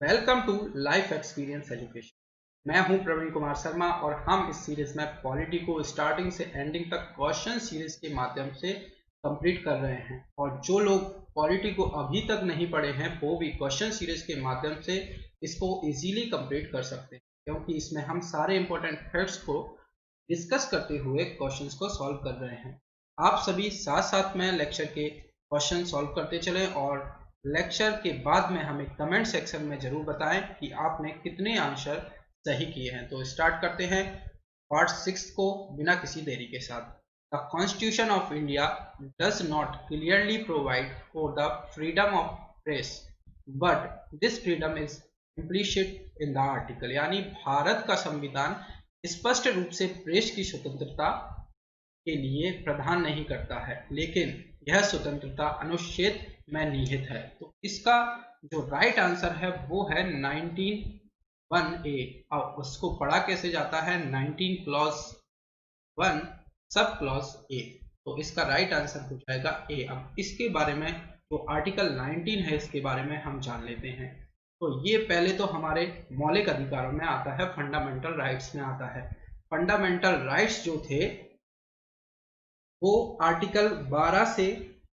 Welcome to life experience education. मैं हूं प्रवीण कुमार शर्मा और हम इस सीरीज में पॉलिटी को स्टार्टिंग से एंडिंग तक क्वेश्चन सीरीज के माध्यम से कंप्लीट कर रहे हैं। और जो लोग पॉलिटी को अभी तक नहीं पढ़े हैं वो भी क्वेश्चन सीरीज के माध्यम से इसको इजीली कंप्लीट कर सकते हैं, क्योंकि इसमें हम सारे इंपॉर्टेंट फैक्ट्स को डिस्कस करते हुए क्वेश्चंस को सॉल्व कर रहे हैं। आप सभी साथ साथ में लेक्चर के क्वेश्चन सॉल्व करते चलें और लेक्चर के बाद में हमें कमेंट सेक्शन में जरूर बताएं कि आपने कितने आंसर सही किए हैं। तो स्टार्ट करते हैं पार्ट 6 को बिना किसी देरी के साथ। The constitution of India does not clearly provide for the freedom of press but this freedom is implicit in the article. यानी भारत का संविधान स्पष्ट रूप से प्रेस की स्वतंत्रता के लिए प्रावधान नहीं करता है, लेकिन यह स्वतंत्रता अनुच्छेद में निहित है। तो इसका जो राइट आंसर है वो है 19(1)(a। और उसको पढ़ा कैसे जाता है 19 क्लॉज 1 सब क्लॉज ए। तो इसका राइट आंसर हो जाएगा ए। अब इसके बारे में जो आर्टिकल 19 है इसके बारे में हम जान लेते हैं। तो ये पहले तो हमारे मौलिक अधिकारों में आता है, फंडामेंटल राइट्स में आता है। फंडामेंटल राइट्स जो थे वो आर्टिकल 12 से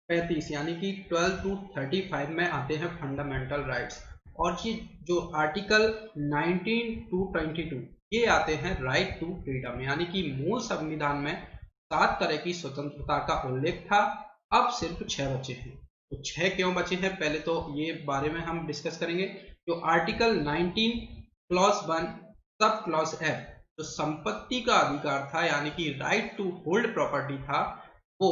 35 यानी कि 12 to 35 में आते हैं फंडामेंटल राइट्स। और ये जो आर्टिकल 19 to 22 ये आते हैं राइट टू फ्रीडम। यानी कि मूल संविधान में 7 तरह की स्वतंत्रता का उल्लेख था, अब सिर्फ 6 बचे हैं। तो 6 क्यों बचे हैं पहले तो ये बारे में हम डिस्कस करेंगे। जो article 19 clause 1 sub clause F जो संपत्ति का अधिकार था यानी कि राइट टू होल्ड प्रॉपर्टी था, वो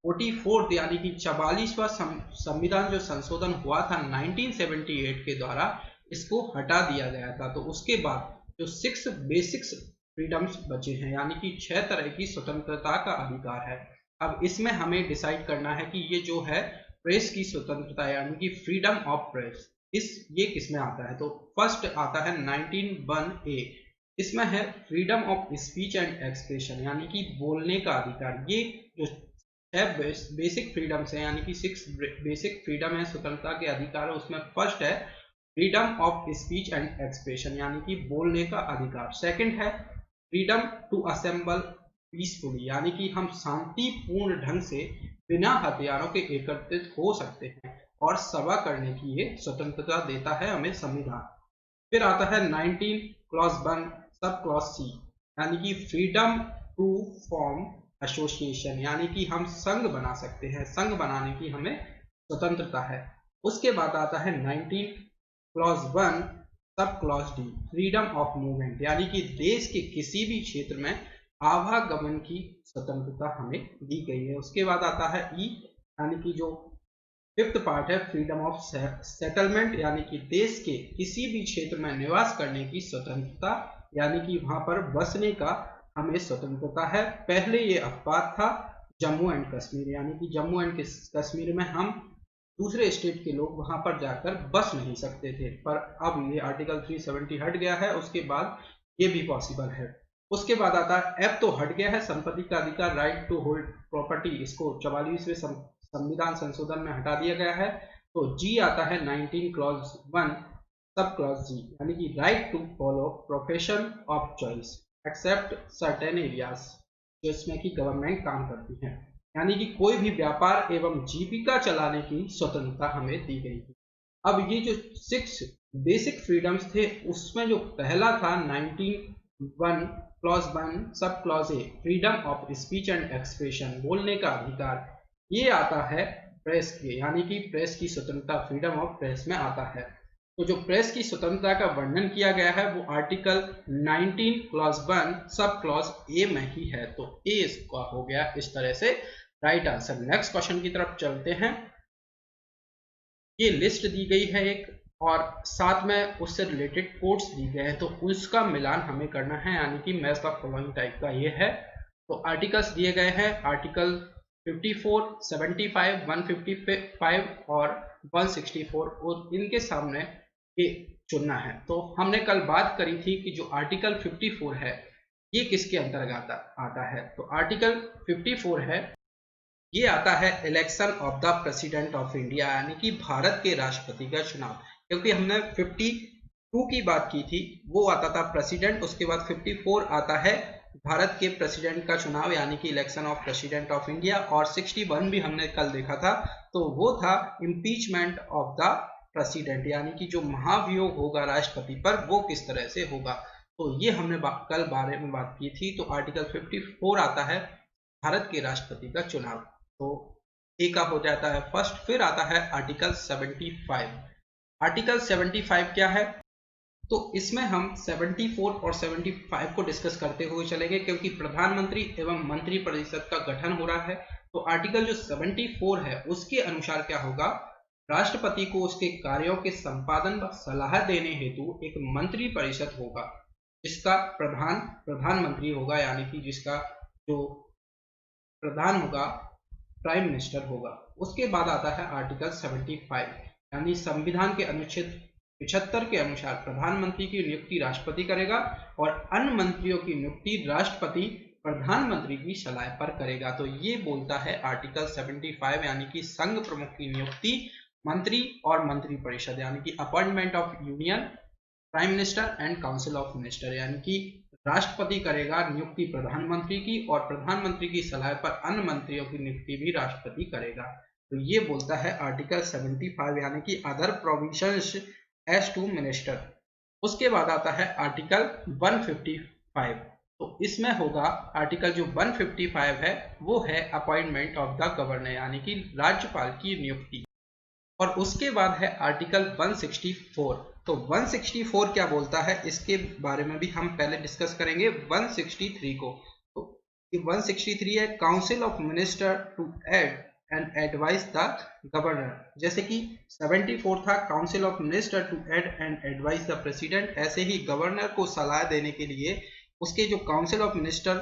44th यानी कि 44वां संविधान जो संशोधन हुआ था 1978 के द्वारा इसको हटा दिया गया था। तो उसके बाद जो 6 बेसिक फ्रीडम्स बचे हैं यानी कि 6 तरह की स्वतंत्रता का अधिकार है। अब इसमें हमें डिसाइड करना है कि ये जो है प्रेस की स्वतंत्रता यानी कि फ्रीडम ऑफ प्रेस ये किस में आता है। तो फर्स्ट आता है 19(1)(a। इसमें है freedom of speech and expression यानी कि बोलने का अधिकार। ये जो 6 बेसिक फ्रीडम्स है यानी कि 6 बेसिक फ्रीडम है स्वतंत्रता के अधिकार है, उसमें फर्स्ट है freedom of speech and expression यानी कि बोलने का अधिकार। सेकंड है फ्रीडम टू असेंबल पीसफुली यानी कि हम शांतिपूर्ण ढंग से बिना हथियारों के एकत्रित हो सकते हैं और सभा करने की ये स्वतंत्रता देता है हमें संविधान। फिर आता है 19 क्लॉज 1 सब क्लॉज सी यानी कि फ्रीडम टू फॉर्म एसोसिएशन यानी कि हम संघ बना सकते हैं, संघ बनाने की हमें स्वतंत्रता है। उसके बाद आता है 19 clause 1 sub clause D freedom of movement यानी कि देश के किसी भी क्षेत्र में आवागमन की स्वतंत्रता हमें दी गई है। उसके बाद आता है ई यानी कि जो 5th पार्ट है फ्रीडम ऑफ सेटलमेंट यानी कि देश के किसी भी क्षेत्र में निवास करने की स्वतंत्रता यानी कि वहां पर बसने का हमें स्वतंत्रता है। पहले ये अपवाद था जम्मू एंड कश्मीर यानी कि जम्मू एंड कश्मीर में हम दूसरे स्टेट के लोग वहां पर जाकर बस नहीं सकते थे, पर अब ये आर्टिकल 370 हट गया है, उसके बाद ये भी पॉसिबल है। उसके बाद आता है एफ तो हट गया है संपत्ति का अधिकार राइट टू होल्ड प्रॉपर्टी, इसको 44वें संविधान संशोधन में हटा दिया गया है। तो जी आता है 19 क्लॉज 1 सब क्लॉज जी यानी कि right to follow profession of choice except certain areas जिसमें कि गवर्नमेंट काम करती है यानी कि कोई भी व्यापार एवं जीविका चलाने की स्वतंत्रता हमें दी गई थी। अब ये जो 6 बेसिक फ्रीडम्स थे उसमें जो पहला था 19(1) clause 1 sub clause A freedom of speech and expression बोलने का अधिकार, ये आता है प्रेस के यानी कि प्रेस की स्वतंत्रता फ्रीडम ऑफ प्रेस में आता है। तो जो प्रेस की स्वतंत्रता का वर्णन किया गया है वो article 19 clause 1 sub clause A में ही है। तो ए इसका हो गया इस तरह से राइट आंसर। नेक्स्ट क्वेश्चन की तरफ चलते हैं। ये लिस्ट दी गई है एक और साथ में उससे रिलेटेड कोड्स दी गए हैं, तो उसका मिलान हमें करना है यानी कि मैच द फॉलोइंग टाइप का ये है। तो आर्टिकल्स दिए गए हैं आर्टिकल 54, 75, 155 और 164 और इनके सामने ये चुनना है। तो हमने कल बात करी थी कि जो आर्टिकल 54 है ये किसके अंतर्गत आता है। तो आर्टिकल 54 है ये आता है election of the president of India यानी कि भारत के राष्ट्रपति का चुनाव। क्योंकि हमने 52 की बात की थी, वो आता था प्रेसिडेंट, उसके बाद 54 आता है भारत के प्रेसिडेंट का चुनाव यानी कि election of president of India, और 61 भी हमने कल देखा था, तो वो था इम्पीचमेंट ऑफ द प्रेसिडेंट, यानी कि जो महाभियोग होगा राष्ट्रपति पर वो किस तरह से होगा। तो ये हमने कल बारे में बात की थी। तो आर्टिकल 54 आता है भारत के राष्ट्रपति का चुनाव, तो ए का हो जाता है फर्स्ट। फिर आता है आर्टिकल 75। आर्टिकल 75 क्या है, तो इसमें हम 74 और 75 को डिस्कस करते हुए चलेंगे, क्योंकि प्रधानमंत्री एवं मंत्रिपरिषद का गठन हो रहा है। तो आर्टिकल जो 74 है उसके अनुसार क्या होगा, राष्ट्रपति को उसके कार्यों के संपादन व सलाह देने हेतु एक मंत्रिपरिषद होगा, जिसका प्रधानमंत्री होगा, यानी कि जिसका जो प्रधान होगा प्राइम मिनिस्टर होगा। उसके बाद आता है आर्टिकल 75, यानी संविधान के अनुच्छेद 75 के अनुसार प्रधानमंत्री की नियुक्ति राष्ट्रपति करेगा और अन्य मंत्रियों की नियुक्ति राष्ट्रपति प्रधानमंत्री की सलाह पर करेगा। तो ये बोलता है आर्टिकल 75, यानी कि संघ प्रमुख की नियुक्ति मंत्री और मंत्रिपरिषद, यानी कि appointment of union, prime minister and council of minister, यानी कि राष्ट्रपति करेगा नियुक्ति प्रधानमंत्री की और प्रधानमंत्री की सलाह पर अन्य मंत्रियों की नियुक्ति भी राष्ट्रपति करेगा। तो ये बोलता है आर्टिकल 75, यानी कि other provisions as to minister. उसके बाद आता है आर्टिकल 155। तो इसमें होगा आर्टिकल जो 155 है वो है अपॉइंटमेंट ऑफ द गवर्नर, यानी कि राज्यपाल की नियुक्ति। और उसके बाद है आर्टिकल 164। तो 164 क्या बोलता है इसके बारे में भी हम पहले डिस्कस करेंगे 163 को। तो ये 163 है council of minister to aid and advise the governor. जैसे कि 74 था council of minister to aid and advise the president, ऐसे ही गवर्नर को सलाह देने के लिए उसके जो काउंसिल ऑफ मिनिस्टर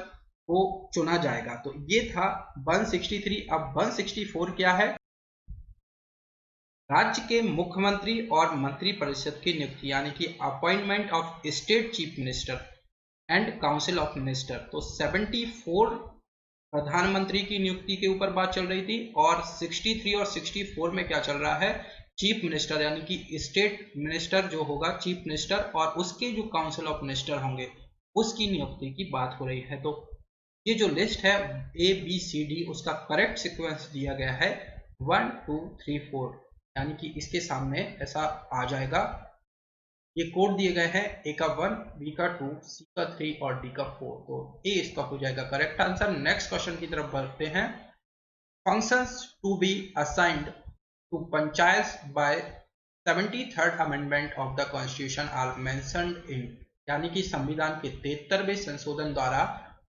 को चुना जाएगा। तो ये था 163। अब 164 क्या है, राज्य के मुख्यमंत्री और मंत्रिपरिषद की नियुक्ति, यानी कि appointment of state chief minister and council of minister. तो 74 प्रधानमंत्री की नियुक्ति के ऊपर बात चल रही थी, और 63 और 64 में क्या चल रहा है, चीफ मिनिस्टर, यानी कि स्टेट मिनिस्टर जो होगा चीफ मिनिस्टर और उसके जो काउंसिल ऑफ मिनिस्टर होंगे उसकी नियुक्ति की बात हो रही है। तो ये जो लिस्ट है ABCD उसका करेक्ट सिक्वेंस दिया गया है 1 2 3 4, यानी कि इसके सामने ऐसा आ जाएगा। ये कोड दिए गए हैं, ए का 1, बी का 2, सी का 3 और डी का 4। तो ए इसका हो जाएगा करेक्ट आंसर। नेक्स्ट क्वेश्चन की तरफ बढ़ते हैं। Functions to be assigned to panchayat by 73rd amendment of the constitution are mentioned in, यानी कि संविधान के 73वें संशोधन द्वारा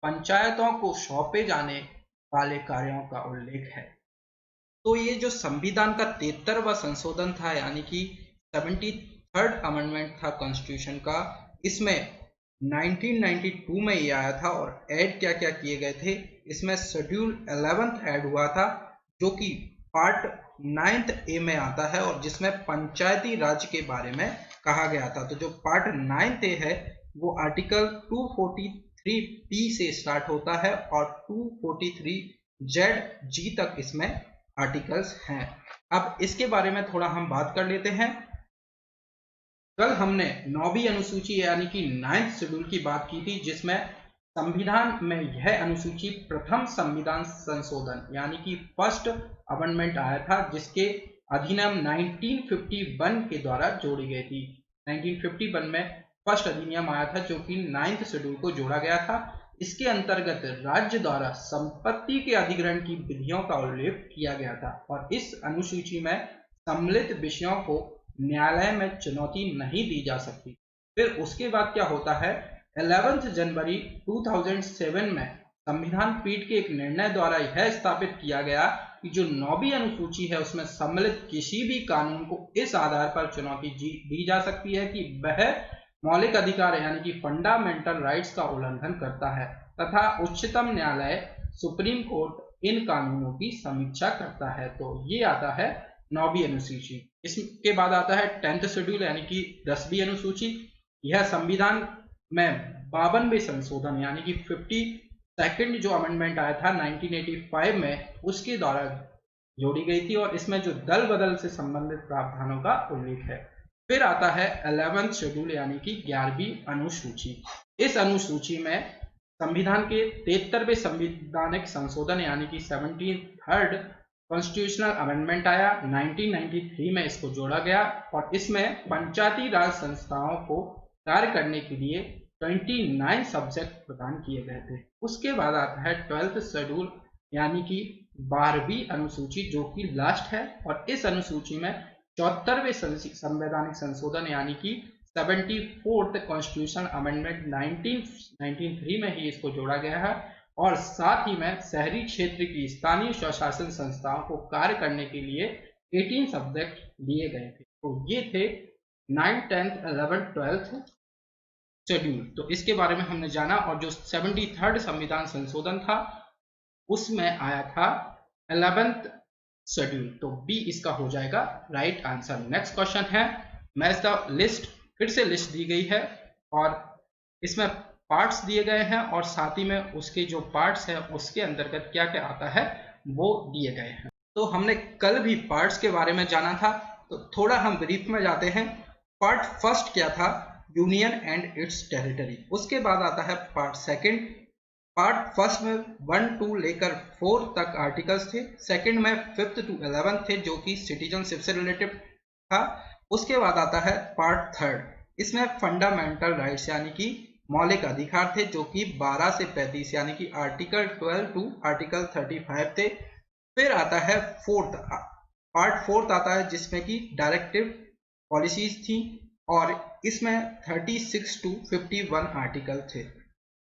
पंचायतों को सौंपे जाने वाले कार्यों का उल्लेख है। तो ये जो संविधान का 73वां संशोधन था, यानी कि 73rd अमेंडमेंट था कॉन्स्टिट्यूशन का, इसमें 1992 में ये आया था और ऐड क्या क्या किए गए थे, इसमें शेड्यूल 11th ऐड हुआ था जो कि पार्ट 9th ए में आता है और जिसमें पंचायती राज के बारे में कहा गया था। तो जो पार्ट 9th ए है वो आर्टिकल 243 से स्टार्ट होता है और 243 तक इसमें आर्टिकल्स हैं। अब इसके बारे में थोड़ा हम बात कर लेते हैं। कल हमने 9वीं अनुसूची यानी कि 9th शेड्यूल की बात की थी, जिसमें संविधान में यह अनुसूची प्रथम संविधान संशोधन यानी कि फर्स्ट अमेंडमेंट आया था, जिसके अधिनियम 1951 के द्वारा जोड़ी गई थी। 1951 में फर्स्ट अधिनियम आया था जो कि 9th शेड्यूल को जोड़ा गया था। इसके अंतर्गत राज्य द्वारा संपत्ति के अधिग्रहण की विधियों का उल्लेख किया गया था और इस अनुसूची में सम्मिलित विषयों को न्यायालय में चुनौती नहीं दी जा सकती। फिर उसके बाद क्या होता है, 11 जनवरी 2007 में संविधान पीठ के एक निर्णय द्वारा यह स्थापित किया गया कि जो 9वीं अनुसूची है उसमें सम्मिलित किसी भी कानून को इस आधार पर चुनौती दी जा सकती है कि वह मौलिक अधिकार यानी कि फंडामेंटल राइट्स का उल्लंघन करता है तथा उच्चतम न्यायालय सुप्रीम कोर्ट इन कानूनों की समीक्षा करता है। तो ये आता है 9वीं अनुसूची। इसके बाद आता है 10th शेड्यूल यानी कि 10वीं अनुसूची। यह संविधान में 52वें संशोधन यानी कि 52nd जो अमेंडमेंट आया था 1985 में उसके द्वारा जोड़ी गई थी और इसमें जो दल बदल से संबंधित प्रावधानों का उल्लेख है। फिर आता है 11th शेड्यूल यानी कि 11वीं अनुसूची। इस अनुसूची में संविधान के 73वें संवैधानिक संशोधन यानी कि 73rd कॉन्स्टिट्यूशनल अमेंडमेंट आया। 1993 में इसको जोड़ा गया और इसमें पंचायती राज संस्थाओं को कार्य करने के लिए 29 सब्जेक्ट प्रदान किए गए थे। उसके बाद आता है 12th शेड्यूल यानी कि 12वीं अनुसूची जो कि लास्ट है, और इस अनुसूची में 74वें संवैधानिक संशोधन यानी कि 74th कॉन्स्टिट्यूशनल अमेंडमेंट 1993 में ही इसको जोड़ा गया है, और साथ ही में शहरी क्षेत्र की स्थानीय स्वशासन संस्थाओं को कार्य करने के लिए 18 सब्जेक्ट दिए गए थे। तो ये थे 9th, 10th, 11th, 12th schedule. तो इसके बारे में हमने जाना, और जो 73rd संविधान संशोधन था उसमें आया था 11th शेड्यूल। तो बी इसका हो जाएगा राइट आंसर। नेक्स्ट क्वेश्चन है मैच द लिस्ट। फिर से लिस्ट दी गई है और इसमें पार्ट्स दिए गए हैं, और साथ ही में उसके जो पार्ट्स हैं उसके अंतर्गत क्या क्या आता है वो दिए गए हैं। तो हमने कल भी पार्ट्स के बारे में जाना था, तो थोड़ा हम ब्रीफ में जाते हैं। पार्ट फर्स्ट क्या था, यूनियन एंड इट्स टेरिटरी। उसके बाद आता है पार्ट सेकंड। पार्ट फर्स्ट में 1 to लेकर 4 तक आर्टिकल्स थे। सेकंड में 5th to 11th थे जो कि सिटीजनशिप से रिलेटेड था। उसके बाद आता है पार्ट थर्ड, इसमें फंडामेंटल राइट्स यानी कि मौलिक अधिकार थे जो कि 12 से 35 यानी कि आर्टिकल 12 टू आर्टिकल 35 थे। फिर आता है पार्ट फोर्थ आता है जिसमें कि डायरेक्टिव पॉलिसीज थी, और इसमें 36 to 51 आर्टिकल थे।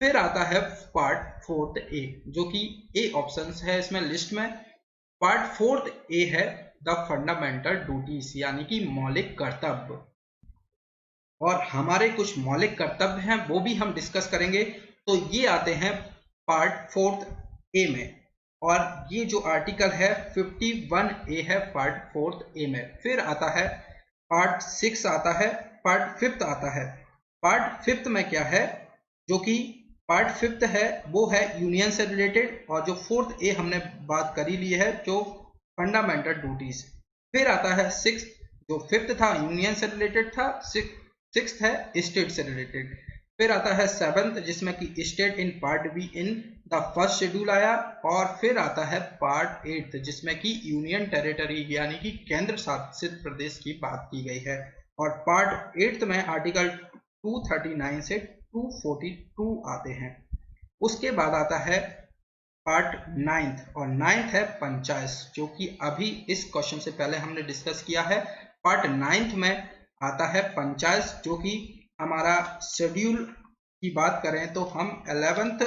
फिर आता है पार्ट फोर्थ ए जो कि ए ऑप्शन है इसमें लिस्ट में। पार्ट फोर्थ ए है द फंडामेंटल ड्यूटीज यानी कि मौलिक कर्तव्य, और हमारे कुछ मौलिक कर्तव्य हैं वो भी हम डिस्कस करेंगे। तो ये आते हैं पार्ट फोर्थ ए में, और ये जो आर्टिकल है 51 ए है पार्ट फोर्थ ए में। फिर आता है पार्ट 6 आता है, पार्ट फिफ्थ आता है। पार्ट फिफ्थ में क्या है, जो कि पार्ट फिफ्थ है वो है यूनियन से रिलेटेड, और जो फोर्थ ए हमने बात करी ली है जो फंडामेंटल ड्यूटीज। फिर आता है सिक्स, जो फिफ्थ था यूनियन से रिलेटेड था, सिक्स्थ है स्टेट से रिलेटेड। फिर आता है सेवंथ जिसमें कि state in part be in the first schedule आया, और फिर आता है पार्ट 8 जिसमें कि यूनियन टेरिटरी यानी कि केंद्र शासित प्रदेश की बात की गई है। और पार्ट 8 में आर्टिकल 239 से 242 आते हैं। उसके बाद आता है पार्ट 9th, और 9th है पंचायत जो कि अभी इस क्वेश्चन से पहले हमने डिस्कस किया है। पार्ट 9th में आता है पंचायत जो कि हमारा शेड्यूल की बात करें तो हम 11th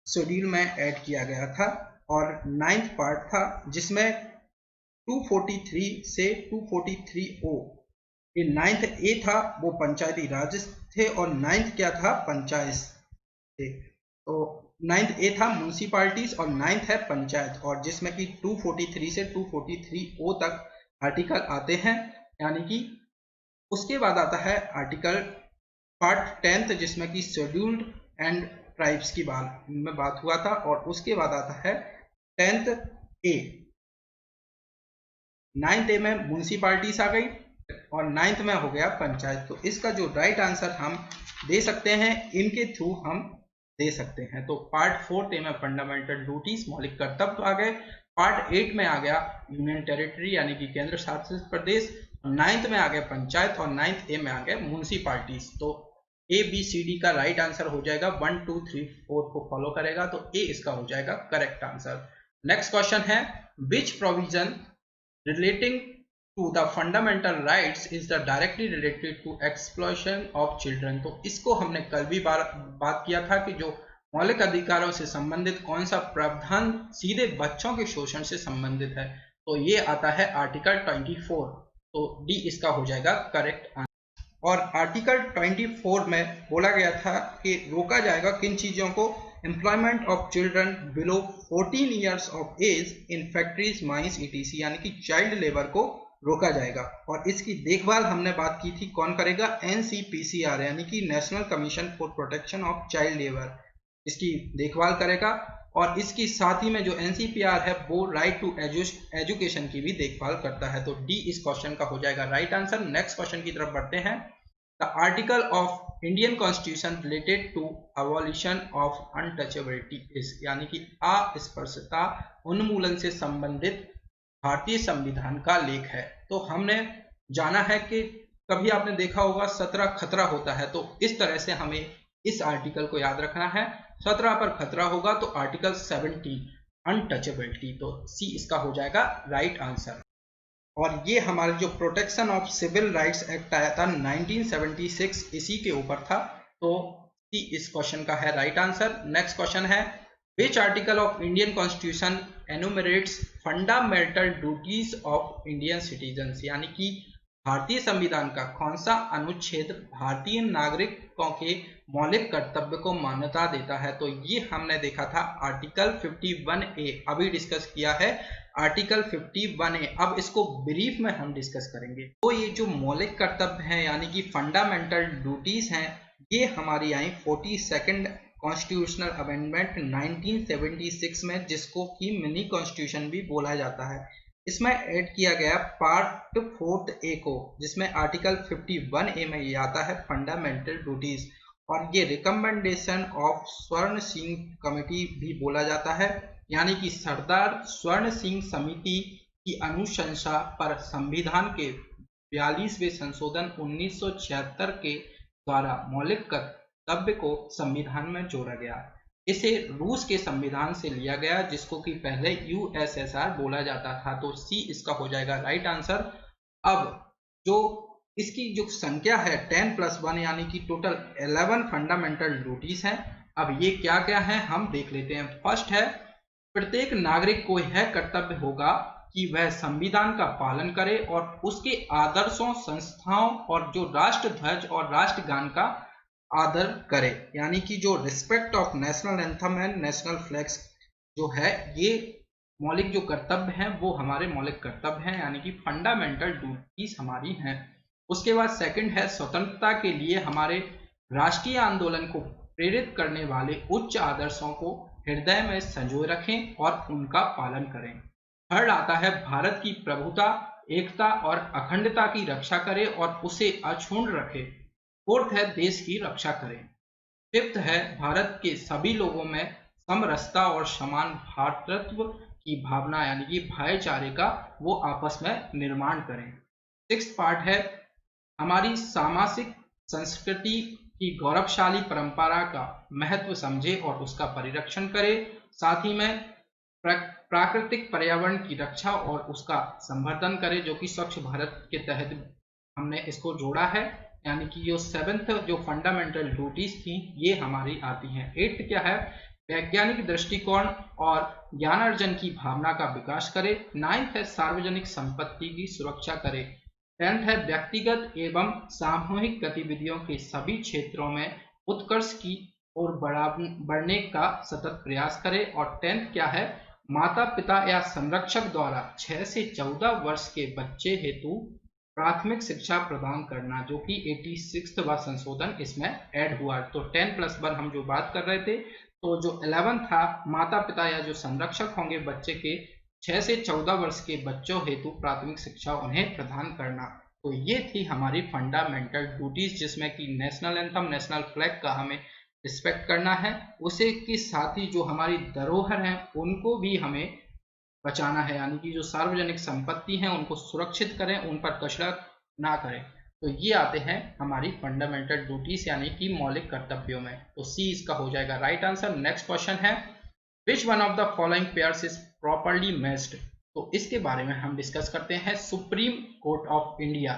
शेड्यूल में ऐड किया गया था, और 9th पार्ट था जिसमें 243 से 243O ये 9th ए था वो पंचायती राज थे, और 9th क्या था पंचायत थे। तो 9th ए था म्यूनिसिपालिटीज और 9th है पंचायत, और जिसमें कि 243 से 243O तक आर्टिकल आते हैं यानी कि। उसके बाद आता है आर्टिकल पार्ट 10th जिसमें कि शेड्यूल्ड एंड ट्राइब्स की बात हुआ था, और उसके बाद आता है 10th ए। 9th ए में म्यूनिसिपालिटीज आ गई और 9th में हो गया पंचायत। तो इसका जो राइट आंसर हम दे सकते हैं इनके थ्रू हम दे सकते हैं। तो पार्ट 4 ए में फंडामेंटल ड्यूटीज मौलिक कर्तव्य आ गए, पार्ट 8 में आ गया यूनियन टेरिटरी यानी कि केंद्र शासित प्रदेश, 9th में आ गया पंचायत, और 9th ए में आ गया म्यूनिसिपालिटीज। तो ए बी सी डी का राइट आंसर हो जाएगा, 1 2 3 4 को फॉलो करेगा, तो ए इसका हो जाएगा करेक्ट आंसर। नेक्स्ट क्वेश्चन है विच provision relating to the fundamental rights is the directly related to exploitation of children। तो इसको हमने कल भी बात किया था कि जो मौलिक अधिकारों से संबंधित कौन सा प्रावधान सीधे बच्चों के शोषण से संबंधित है, तो ये आता है आर्टिकल 24। तो डी इसका हो जाएगा करेक्ट आंसर। और आर्टिकल 24 में बोला गया था कि रोका जाएगा किन चीजों को, employment of children below 14 years of age in factories mines ETC यानी कि चाइल्ड लेबर को रोका जाएगा। और इसकी देखभाल हमने बात की थी कौन करेगा, NCPCR यानी कि national commission for protection of child labour इसकी देखभाल करेगा। और इसकी साथ ही में जो एनसीपीआर है वो राइट टू एजुकेशन की भी देखभाल करता है। तो डी इस क्वेश्चन का हो जाएगा राइट आंसर। नेक्स्ट क्वेश्चन की तरफ बढ़ते हैं। The article of Indian constitution related to abolition of untouchability is, यानी कि अस्पृश्यता उन्मूलन से संबंधित भारतीय संविधान का लेख है। तो हमने जाना है कि कभी आपने देखा होगा 17 खतरा होता है, तो इस तरह से हमें इस आर्टिकल को याद रखना है। 17 पर खतरा होगा तो आर्टिकल 17 अनटचेबिलिटी, तो सी इसका हो जाएगा राइट आंसर। और ये हमारे जो protection of civil rights act आया था 1976 इसी के ऊपर था, तो सी इस क्वेश्चन का है राइट आंसर। नेक्स्ट क्वेश्चन है which article of Indian constitution enumerates fundamental duties of Indian citizens, यानी कि भारतीय संविधान का कौन सा अनुच्छेद भारतीय नागरिकों के मौलिक कर्तव्य को मान्यता देता है। तो ये हमने देखा था आर्टिकल 51A, अभी डिस्कस किया है आर्टिकल 51A। अब इसको ब्रीफ में हम डिस्कस करेंगे। तो ये जो मौलिक कर्तव्य हैं यानी कि फंडामेंटल ड्यूटीज हैं, ये हमारी आई 42nd कॉन्स्टिट्यूशनल अमेंडमेंट 1976 में, जिसको कि मिनी कॉन्स्टिट्यूशन भी बोला जाता है। इसमें ऐड किया गया पार्ट 4A को, जिसमें आर्टिकल 51A में ये आता है फंडामेंटल ड्यूटीज, और ये रिकमेंडेशन ऑफ स्वर्ण सिंह कमेटी भी बोला जाता है, यानी कि सरदार स्वर्ण सिंह समिति की अनुशंसा पर संविधान के 42वें संशोधन 1976 के द्वारा मौलिक कर्तव्य को संविधान में जोड़ा गया। इसे रूस के संविधान से लिया गया, जिसको कि पहले यूएसएसआर बोला जाता था। तो सी इसका हो जाएगा राइट आंसर। अब जो इसकी जो संख्या है 10+1, यानी कि टोटल 11 फंडामेंटल ड्यूटीज हैं। अब ये क्या क्या है हम देख लेते हैं। फर्स्ट है प्रत्येक नागरिक को यह कर्तव्य होगा कि वह संविधान का पालन करे और उसके आदर्शों, संस्थाओं और जो राष्ट्र ध्वज और राष्ट्रगान का आदर करे, यानी कि जो respect of national anthem and national flags जो है, ये मौलिक जो कर्तव्य हैं वो हमारे मौलिक कर्तव्य हैं, यानी कि फंडामेंटल ड्यूटीज हमारी हैं। उसके बाद सेकंड है स्वतंत्रता के लिए हमारे राष्ट्रीय आंदोलन को प्रेरित करने वाले उच्च आदर्शों को हृदय में संजोए रखें और उनका पालन करें। थर्ड आता है भारत की प्रभुता, एकता और अखंडता की रक्षा करे और उसे अक्षुण्ण रखे। फोर्थ है देश की रक्षा करें। फिफ्थ है भारत के सभी लोगों में समरसता और समान भ्रातृत्व की भावना, यानी कि भाईचारे का वो आपस में निर्माण करें। सिक्स्थ पार्ट है हमारी सामाजिक संस्कृति की गौरवशाली परंपरा का महत्व समझे और उसका परिरक्षण करे। साथ ही में प्राकृतिक पर्यावरण की रक्षा और उसका संवर्धन करे, जो कि स्वच्छ भारत के तहत हमने इसको जोड़ा है, यानी कि जो 7th जो फंडामेंटल ड्यूटीज थी ये हमारी आती हैं। 8th क्या है वैज्ञानिक दृष्टिकोण और ज्ञानार्जन की भावना का विकास करे। 9th है सार्वजनिक संपत्ति की सुरक्षा करे। 10th है व्यक्तिगत एवं सामूहिक गतिविधियों के सभी क्षेत्रों में उत्कर्ष की ओर बढ़ने का सतत प्रयास करे। और 10th क्या है माता पिता या संरक्षक द्वारा 6 से 14 वर्ष के बच्चे हेतु प्राथमिक शिक्षा प्रदान करना, जो कि 86वां संशोधन इसमें ऐड हुआ। तो 10+1 हम जो बात कर रहे थे, तो जो 11 था माता पिता या जो संरक्षक होंगे बच्चे के 6 से 14 वर्ष के बच्चों हेतु प्राथमिक शिक्षा उन्हें प्रदान करना। तो ये थी हमारी फंडामेंटल ड्यूटीज, जिसमें कि नेशनल एंथम, नेशनल फ्लैग का हमें रिस्पेक्ट करना है, उसे के साथ ही जो हमारी धरोहर हैं उनको भी हमें बचाना है, यानी कि जो सार्वजनिक संपत्ति है उनको सुरक्षित करें, उन पर कचरा ना करें। तो ये आते हैं हमारी फंडामेंटल ड्यूटीज यानी कि मौलिक कर्तव्यों में। तो सी इसका हो जाएगा राइट आंसर। नेक्स्ट क्वेश्चन है which one of the following pairs is properly matched. तो इसके बारे में हम डिस्कस करते हैं। सुप्रीम कोर्ट ऑफ इंडिया,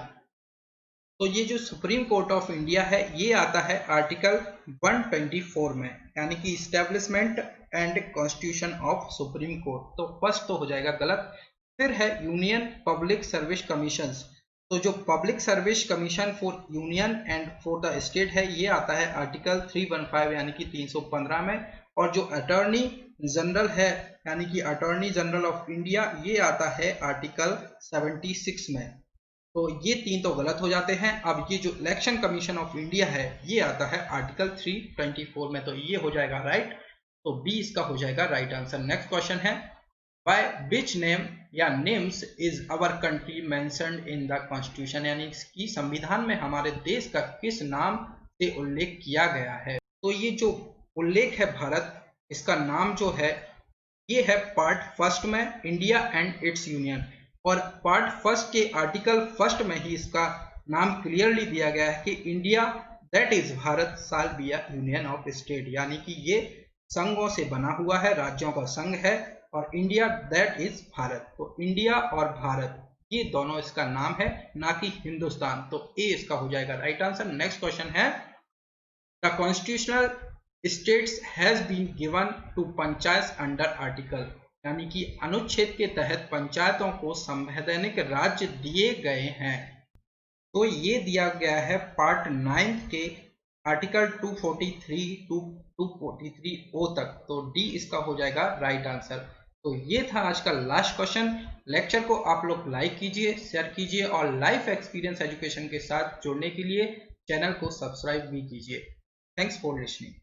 तो ये जो सुप्रीम कोर्ट ऑफ इंडिया है ये आता है आर्टिकल 124 में, यानी कि establishment and constitution of supreme court. तो फर्स्ट तो हो जाएगा गलत। फिर है यूनियन पब्लिक सर्विस कमीशन, तो जो public service commission for union and for the state है ये आता है आर्टिकल 315 यानी कि 315 में। और जो अटॉर्नी जनरल है यानी कि अटॉर्नी जनरल ऑफ इंडिया ये आता है आर्टिकल 76 में। तो ये तीन तो गलत हो जाते हैं। अब ये जो इलेक्शन कमीशन ऑफ इंडिया है ये आता है आर्टिकल 324 में, तो ये हो जाएगा राइट। तो बी इसका हो जाएगा राइट आंसर। नेक्स्ट क्वेश्चन है बाय विच नेम या names is our country mentioned in the constitution, यानी कि संविधान में हमारे देश का किस नाम से उल्लेख किया गया है। तो ये जो उल्लेख है भारत, इसका नाम जो है ये है पार्ट फर्स्ट में इंडिया एंड इट्स यूनियन, और पार्ट फर्स्ट के आर्टिकल फर्स्ट में ही इसका नाम क्लियरली दिया गया है कि India that is Bharat shall be a union of state, यानी कि ये संघों से बना हुआ है, राज्यों का संघ है, और इंडिया दैट इज भारत। तो इंडिया और भारत ये दोनों इसका नाम है, ना कि हिंदुस्तान। तो ए इसका हो जाएगा राइट आंसर। नेक्स्ट क्वेश्चन है the constitutional status has been given to panchayat under article, यानी कि अनुच्छेद के तहत पंचायतों को संवैधानिक राज्य दिए गए हैं। तो ये दिया गया है पार्ट 9 के आर्टिकल 243 टू 243 ओ तक। तो डी इसका हो जाएगा राइट आंसर। तो ये था आज का लास्ट क्वेश्चन। लेक्चर को आप लोग लाइक कीजिए, शेयर कीजिए, और लाइफ एक्सपीरियंस एजुकेशन के साथ जुड़ने के लिए चैनल को सब्सक्राइब भी कीजिए। Thanks for listening.